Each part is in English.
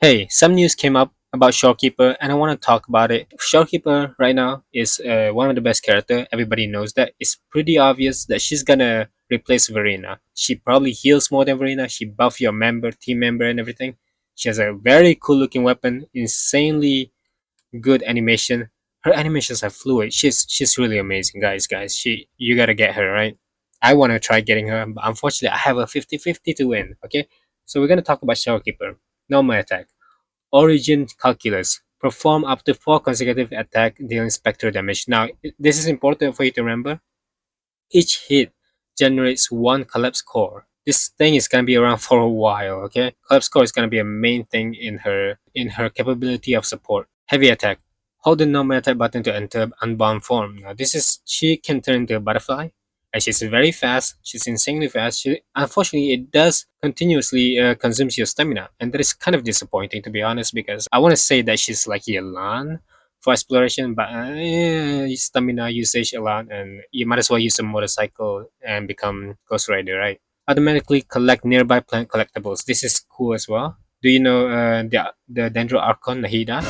Hey, some news came up about Shorekeeper, and I want to talk about it. Shorekeeper right now is one of the best character. Everybody knows that. It's pretty obvious that she's gonna replace Verena. She probably heals more than Verena. She buff your team member, and everything. She has a very cool looking weapon, insanely good animation. Her animations are fluid. She's really amazing, guys. You gotta get her right. I want to try getting her, but unfortunately, I have a 50-50 to win. Okay, so we're gonna talk about Shorekeeper. Normal attack. Origin calculus. Perform up to 4 consecutive attack dealing spectral damage. Now, this is important for you to remember. Each hit generates one collapse core. This thing is gonna be around for a while, okay? Collapse core is gonna be a main thing in her capability of support. Heavy attack. Hold the normal attack button to enter unbound form. Now this is she can turn into a butterfly, and she's very fast. She's insanely fast. Unfortunately, it does continuously consumes your stamina, and that is kind of disappointing to be honest. Because I want to say that she's like Yelan for exploration, but stamina usage a lot, and you might as well use a motorcycle and become Ghost Rider, right? Automatically collect nearby plant collectibles. This is cool as well. Do you know the Dendro Archon Nahida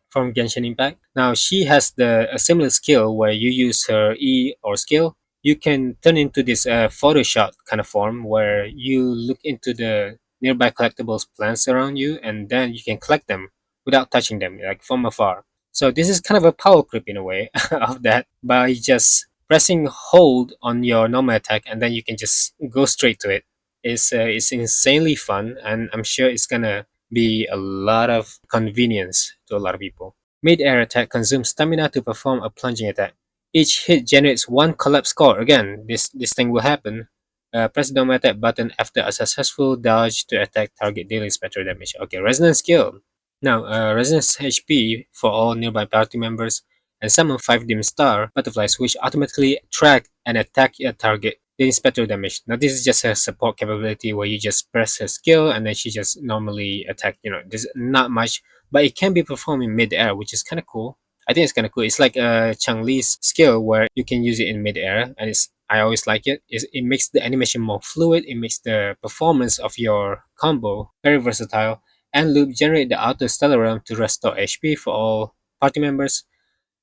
from Genshin Impact? Now she has the a similar skill where you use her E or skill. You can turn into this photo shot kind of form where you look into the nearby collectibles plants around you, and then you can collect them without touching them, like from afar. So this is kind of a power creep in a way of that by just pressing hold on your normal attack, and then you can just go straight to it. It's insanely fun, and I'm sure it's gonna be a lot of convenience to a lot of people. Mid-air attack consumes stamina to perform a plunging attack. Each hit generates one collapse score. Again, this thing will happen. Press the normal attack button after a successful dodge to attack target dealing spectral damage. Okay, resonance skill. Now, resonance HP for all nearby party members, and summon 5 dim star butterflies which automatically track and attack a target dealing spectral damage. Now this is just a support capability where you just press her skill and then she just normally attack. There's not much, but it can be performed in mid-air, which is kind of cool. I think it's kind of cool. It's like Chang Li's skill where you can use it in mid-air, and I always like it. It makes the animation more fluid. It makes the performance of your combo very versatile. And loop generate the outer stellar realm to restore HP for all party members.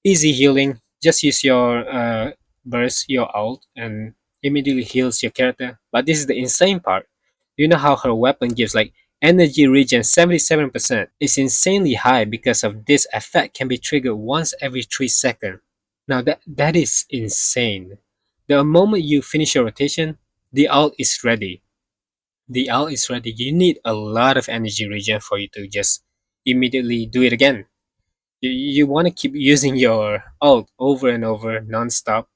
Easy healing. Just use your burst, your ult, and immediately heals your character. But this is the insane part. You know how her weapon gives like energy regen 77%. It's insanely high because of this effect can be triggered once every 3 seconds. Now that is insane. The moment you finish your rotation, the ult is ready. The ult is ready. You need a lot of energy regen for you to just immediately do it again. You want to keep using your ult over and over non-stop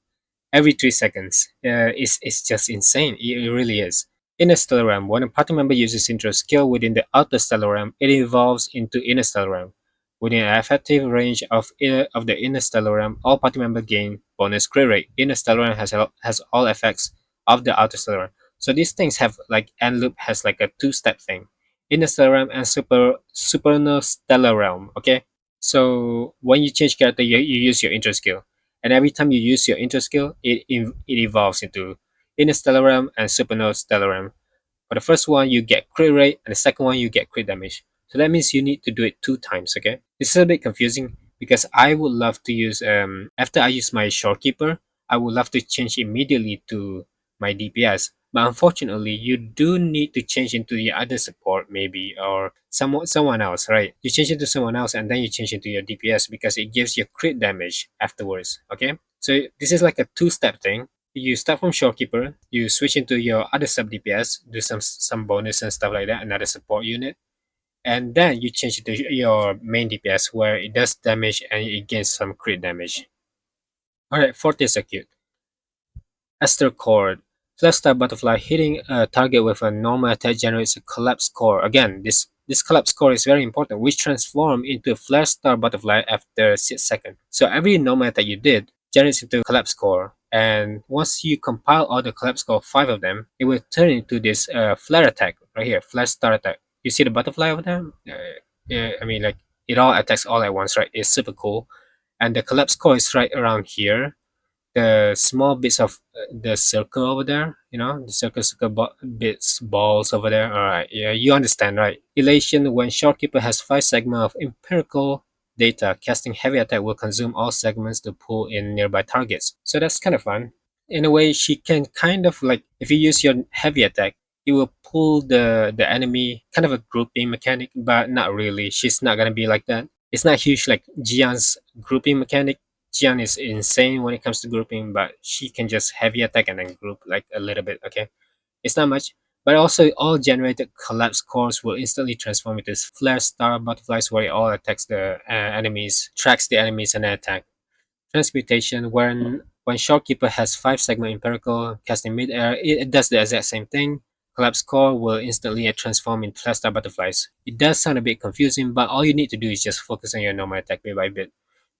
every 3 seconds. It's just insane. It really is. In a stellar realm, when a party member uses intro skill within the outer stellar realm, it evolves into inner stellar realm. Within an effective range of the inner stellar realm, all party members gain bonus crit rate. Inner stellar realm has all effects of the outer stellar realm. So these things have like end loop has like a two-step thing. Inner stellar realm and supernal stellar realm. Okay, so when you change character, you use your intro skill, and every time you use your intro skill, it evolves into inner stellar realm and supernal stellar realm. For the first one, you get crit rate, and the second one, you get crit damage. So that means you need to do it 2 times. Okay, this is a bit confusing because I would love to use after I use my Shorekeeper, I would love to change immediately to my DPS. But unfortunately, you do need to change into the other support maybe or someone else, right? You change into someone else and then you change into your DPS because it gives you crit damage afterwards. Okay, so this is like a two-step thing. You start from Shorekeeper, you switch into your other sub DPS, do some bonus and stuff like that, another support unit, and then you change it to your main DPS where it does damage and it gains some crit damage. Alright, fourth is acute. Esther Cord. Flash Star Butterfly hitting a target with a normal attack generates a collapse core. Again, this collapse core is very important, which transform into a Flash Star Butterfly after 6 seconds. So every normal attack you did generates into a collapse core. And once you compile all the collapse core, 5 of them, it will turn into this flare attack right here, Flash Star attack. You see the butterfly over there? Yeah, I mean, like, it all attacks all at once, right? It's super cool. And the collapse core is right around here. the small bits of the circle over there, the circle bits, balls over there. All right, yeah, you understand, right? Elation: when Shorekeeper has 5 segments of empirical data, casting heavy attack will consume all segments to pull in nearby targets. So that's kind of fun. In a way, she can kind of like, if you use your heavy attack, it will pull the enemy, kind of a grouping mechanic, but not really. She's not gonna be like that. It's not huge like Jian's grouping mechanic. Jian is insane when it comes to grouping, but she can just heavy attack and then group like a little bit. Okay, it's not much. But also, all generated collapse cores will instantly transform into flare star butterflies, where it all attacks the enemies, tracks the enemies, and then attack. Transmutation: when Shorekeeper has 5 segment empirical casting midair, it does the exact same thing. Collapse core will instantly transform into flare star butterflies. It does sound a bit confusing, but all you need to do is just focus on your normal attack bit by bit.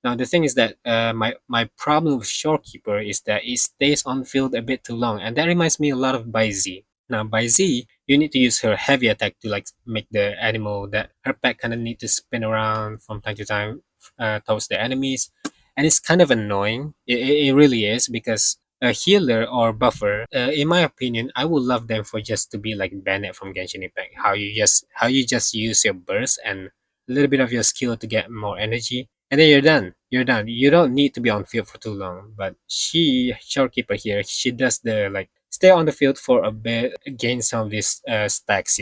Now the thing is that my problem with Shorekeeper is that it stays on field a bit too long, and that reminds me a lot of by Z. Now by Z, you need to use her heavy attack to like make the animal that her pack kind of need to spin around from time to time towards the enemies, and it's kind of annoying. It really is, because a healer or buffer, in my opinion, I would love them for just to be like Bennett from Genshin Impact. How you just use your burst and a little bit of your skill to get more energy, and then you're done. You're done. You don't need to be on field for too long. But Shorekeeper here, she does the like stay on the field for a bit, gain some of these stacks.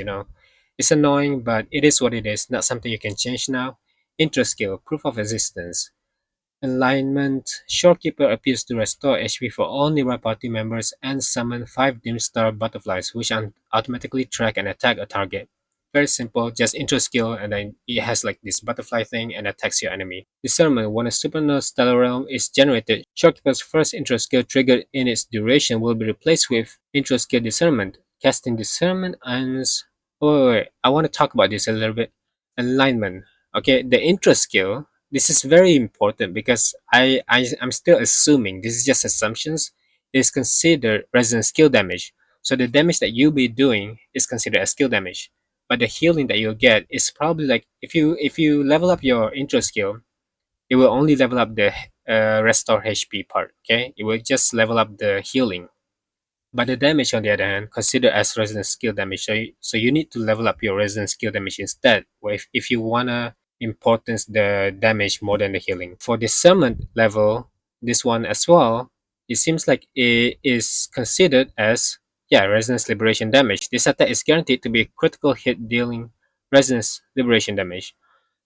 It's annoying, but it is what it is. Not something you can change now. Intro skill, proof of existence. Alignment: Shorekeeper appears to restore HP for all nearby party members and summon 5 dim star butterflies, which automatically track and attack a target. Very simple, just intro skill, and then it has like this butterfly thing and attacks your enemy. Discernment: when a supernova stellar realm is generated, Shorekeeper's first intro skill triggered in its duration will be replaced with intro skill Discernment. Casting Discernment ends. Oh, wait. I want to talk about this a little bit. Alignment. Okay, the intro skill, this is very important because I'm still assuming, this is just assumptions, is considered resonant skill damage. So the damage that you'll be doing is considered as skill damage, but the healing that you'll get is probably like, if you level up your intro skill, it will only level up the restore HP part. Okay, it will just level up the healing, but the damage, on the other hand, considered as resonant skill damage. So you need to level up your resonant skill damage instead, where if you wanna importance the damage more than the healing. For discernment level, this one as well, it seems like it is considered as, yeah, resonance liberation damage. This attack is guaranteed to be a critical hit, dealing resonance liberation damage.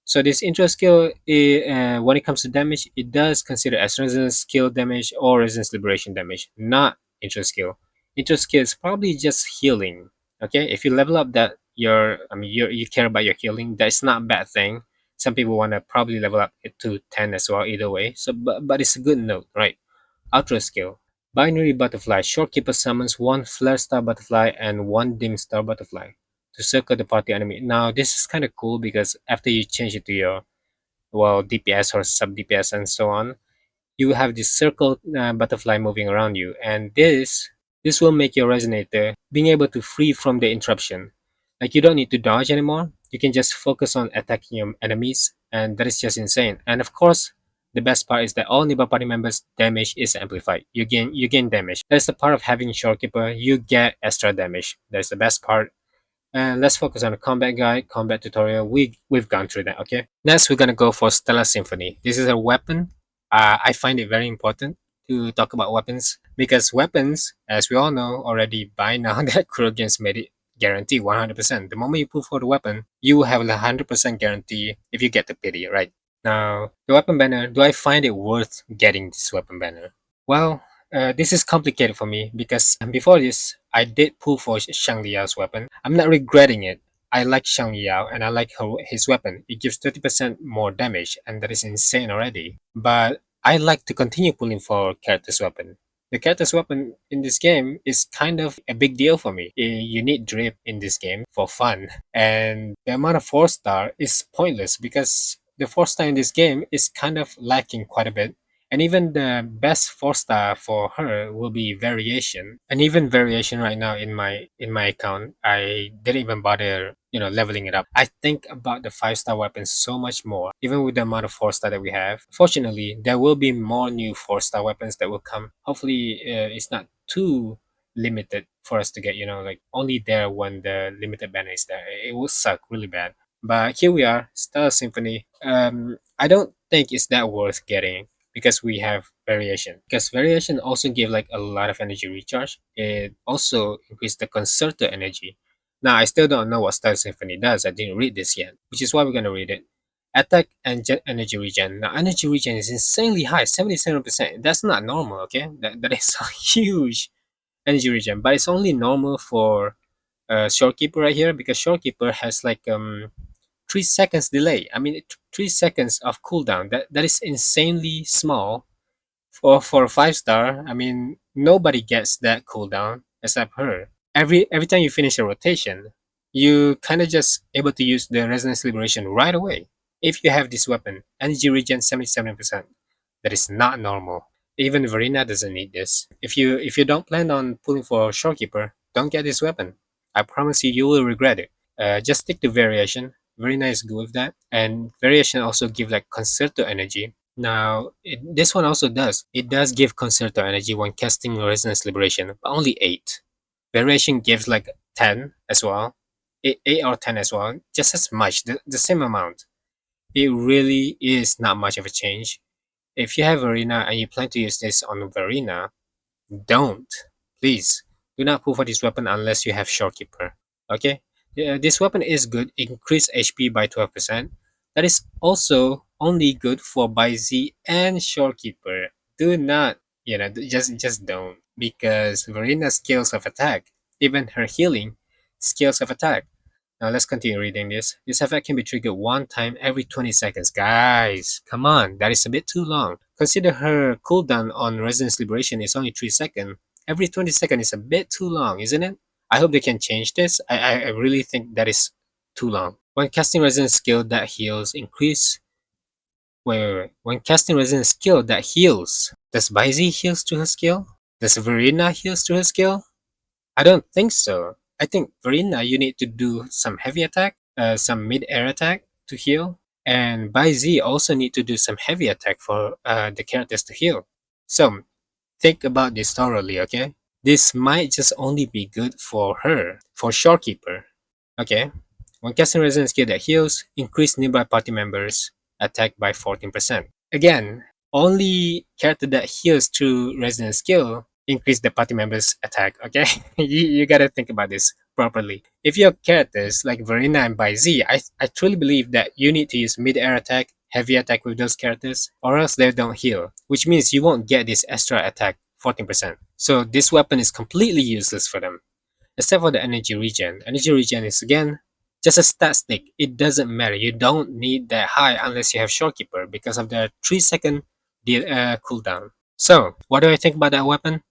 So this intro skill, when it comes to damage, it does consider as resonance skill damage or resonance liberation damage, not intro skill. Intro skill is probably just healing. Okay, if you level up that you care about your healing, that's not a bad thing. Some people want to probably level up it to 10 as well, either way. So, but it's a good note, right? Outro skill. Binary butterfly. Shorekeeper summons 1 flare star butterfly and 1 dim star butterfly to circle the party enemy. Now this is kind of cool because after you change it to your, well, DPS or sub DPS and so on, you have this circle butterfly moving around you, and this will make your resonator being able to free from the interruption. Like, you don't need to dodge anymore. You can just focus on attacking your enemies, and that is just insane. And of course, the best part is that all nearby party members' damage is amplified. You gain damage. That's the part of having Shorekeeper. You get extra damage. That's the best part. And let's focus on the combat guide, combat tutorial. We've gone through that, okay? Next, we're gonna go for Stellar Symphony. This is a weapon. I find it very important to talk about weapons because weapons, as we all know already by now, that Kuro Games made it guarantee 100%. The moment you pull for the weapon, you will have a 100% guarantee if you get the pity, right? Now, the weapon banner. Do I find it worth getting this weapon banner? Well, this is complicated for me because before this, I did pull for Shang Liao's weapon. I'm not regretting it. I like Shang Liao and I like his weapon. It gives 30% more damage, and that is insane already. But I like to continue pulling for character's weapon. The character's weapon in this game is kind of a big deal for me. You need drip in this game for fun, and the amount of 4-star is pointless because the 4-star in this game is kind of lacking quite a bit, and even the best 4-star for her will be variation. And even variation right now in my account, I didn't even bother leveling it up. I think about the 5-star weapons so much more, even with the amount of 4-star that we have. Fortunately, there will be more new 4-star weapons that will come. Hopefully, it's not too limited for us to get, like only there when the limited banner is there. It will suck really bad. But here we are, Star Symphony. I don't think it's that worth getting because we have variation. Because variation also give like a lot of energy recharge. It also increase the concerto energy. Now I still don't know what Star Symphony does. I didn't read this yet, which is why we're gonna read it. Attack and energy regen. Now energy regen is insanely high, 77%. That's not normal, okay? That is a huge energy regen, but it's only normal for Shorekeeper right here because Shorekeeper has like 3 seconds delay. I mean, 3 seconds of cooldown. That is insanely small for a 5-star. I mean, nobody gets that cooldown except her. Every time you finish a rotation, you kind of just able to use the resonance liberation right away. If you have this weapon, energy regen 77%. That is not normal. Even Verena doesn't need this. If you don't plan on pulling for Shorekeeper, don't get this weapon. I promise you, you will regret it. Just stick to variation. Verena is good with that, and variation also give like concerto energy. Now, this one also does. It does give concerto energy when casting resonance liberation, but only 8. Variation gives like 10 as well. 8 or 10 as well, just as much, the same amount. It really is not much of a change. If you have Arena and you plan to use this on Arena, don't. Please, do not pull for this weapon unless you have Shorekeeper. Okay? Yeah, this weapon is good. Increase HP by 12%. That is also only good for Z and Shorekeeper. Do not, just don't. Because Verina's skills of attack, even her healing skills of attack. Now let's continue reading this. This effect can be triggered one time every 20 seconds. Guys, come on, that is a bit too long. Consider her cooldown on Resonance Liberation is only 3 seconds. Every 20 seconds is a bit too long, isn't it? I hope they can change this. I really think that is too long. When casting Resonance skill that heals, increase. Wait. When casting Resonance skill that heals, does Baizi heals to her skill? Does Verena heals to her skill? I don't think so. I think Verena, you need to do some heavy attack, some mid-air attack to heal, and Z also need to do some heavy attack for the characters to heal. So think about this thoroughly, okay? This might just only be good for her, for Shorekeeper. Okay? When casting resonance skill that heals, increase nearby party members attack by 14%. Again, only character that heals through resonance skill increase the party members attack, okay? you gotta think about this properly. If you have characters like Verena and Z, I truly believe that you need to use mid-air attack, heavy attack with those characters, or else they don't heal, which means you won't get this extra attack 14%. So this weapon is completely useless for them, except for the energy regen. Energy regen is again just a stat stick. It doesn't matter. You don't need that high unless you have Shorekeeper because of the 3 second cooldown. So, what do I think about that weapon?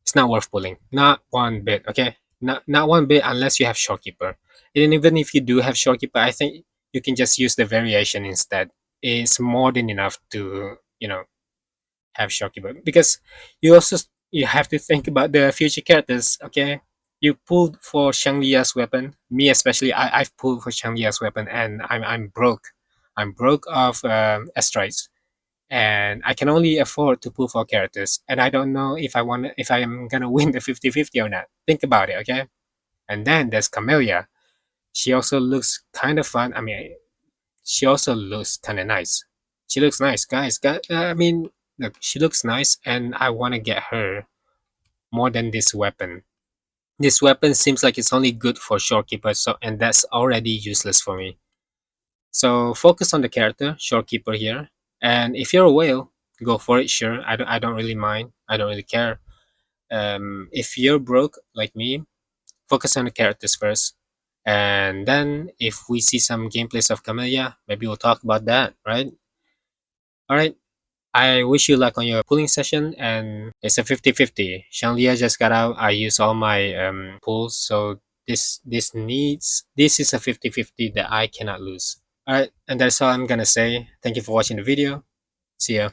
It's not worth pulling. Not one bit, okay? Not one bit unless you have Shorekeeper. And even if you do have Shorekeeper, I think you can just use the variation instead. It's more than enough to, have Shorekeeper. Because you have to think about the future characters, okay? You pulled for Shanglia's weapon. Me especially, I've pulled for Shanglia's weapon and I'm broke. I'm broke of asteroids and I can only afford to pull for characters. And I don't know if I am gonna win the 50-50 or not. Think about it, okay? And then there's Camellia. She also looks kind of fun. I mean, she also looks kind of nice. She looks nice, guys. I mean, look, she looks nice, and I want to get her more than this weapon. This weapon seems like it's only good for Shorekeeper, so and that's already useless for me. So focus on the character, Shorekeeper here. And if you're a whale, go for it, sure. I don't really mind. I don't really care. If you're broke like me, focus on the characters first. And then if we see some gameplays of Camellia, maybe we'll talk about that, right? Alright. I wish you luck on your pulling session and it's a 50-50. Shanglia just got out. I use all my pulls, so this is a 50-50 that I cannot lose. Alright, and that's all I'm gonna say. Thank you for watching the video. See ya.